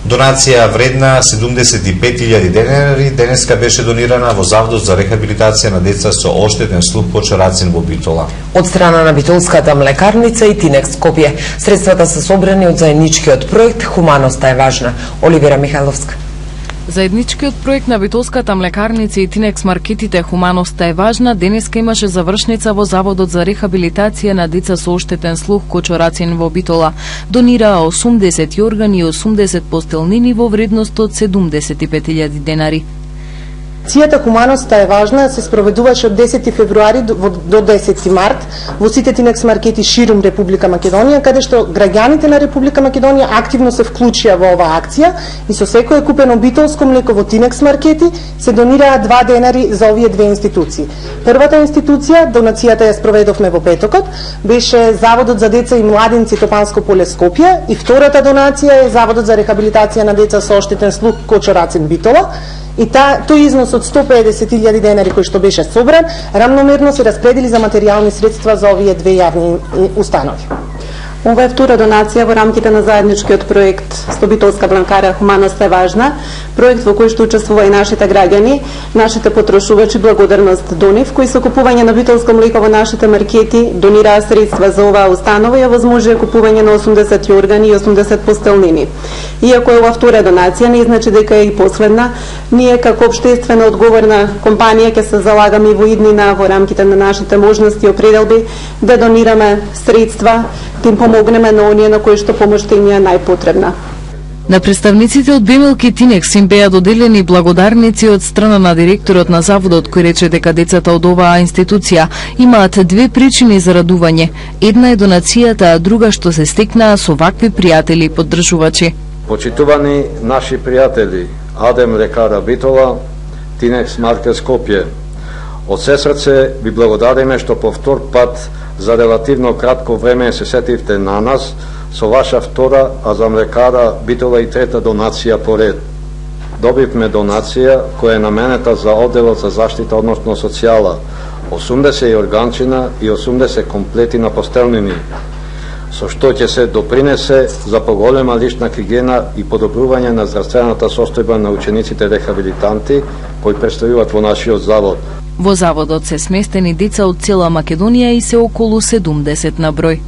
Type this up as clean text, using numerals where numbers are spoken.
Донација вредна 75.000 денари денеска беше донирана во Заводот за рехабилитација на деца со оштетен слух Кочорацин во Битола. Од страна на Битолската млекарница и Тинекс Скопје. Средствата се собрани од заедничкиот проект "Хуманоста е важна". Оливера Михајловска. Заедничкиот проект на Битолската млекарница и Тинекс маркетите "Хуманоста е важна" денеска имаше завршница во Заводот за рехабилитација на деца со оштетен слух Кочорацин во Битола. Донираа 80 органи и 80 постелнини во вредност од 75.000 денари. Акцијата "Хуманоста е важна" се спроведуваше од 10 февруари до 10 март во сите Тинекс маркети ширум Република Македонија, каде што граѓаните на Република Македонија активно се вклучија во оваа акција и со секое купено битолско млеко во Тинекс маркети се донираа 2 денари за овие две институции. Првата институција, донацијата ја спроведовме во петокот, беше Заводот за деца и младинци Топанско поле Скопје и втората донација е Заводот за рехабилитација на деца со оштетен слух Кочорацин Битола. И тој износ од 150.000 денари кој што беше собран, рамномерно се распредели за материјални средства за овие две јавни установи. Ова е втора донација во рамките на заедничкиот проект со Битолска бланкара "Хуманоста е важна", проект во кој што учествува и нашите граѓани, нашите потрошувачи, благодарност до нив, кои со купување на битолско млеко во нашите маркети донираа средства за оваа установа и овозможија купување на 80 органи и 80 постелнини. Иако е ова втора донација, не значи дека е и последна, ние како општествено одговорна компанија ќе се залагаме и во иднина во рамките на нашите можности и определби да донираме средства, да им помогнеме на оние на кои што помошта им е најпотребна. На представниците од Бемилки и Тинекс им беа доделени благодарници од страна на директорот на заводот, кој рече дека децата од оваа институција имаат две причини за радување. Една е донацијата, а друга што се стекнаа со вакви пријатели и поддржувачи. Почитувани наши пријатели, Адем Лекара Битола, Тинекс Маркет Скопје, од се срце ви благодариме што по втор пат за релативно кратко време се сетивте на нас со ваша втора, а за Млекара Битола и трета донација поред. Добивме донација која е наменета за одделот за заштита, односно социјала, 80 органчина и 80 комплети на постелнини, со што ќе се допринесе за поголема лична хигиена и подобрување на здравствената состојба на учениците рехабилитанти кои престојуваат во нашиот завод. Во заводот се сместени деца од цела Македонија и се околу 70 на број.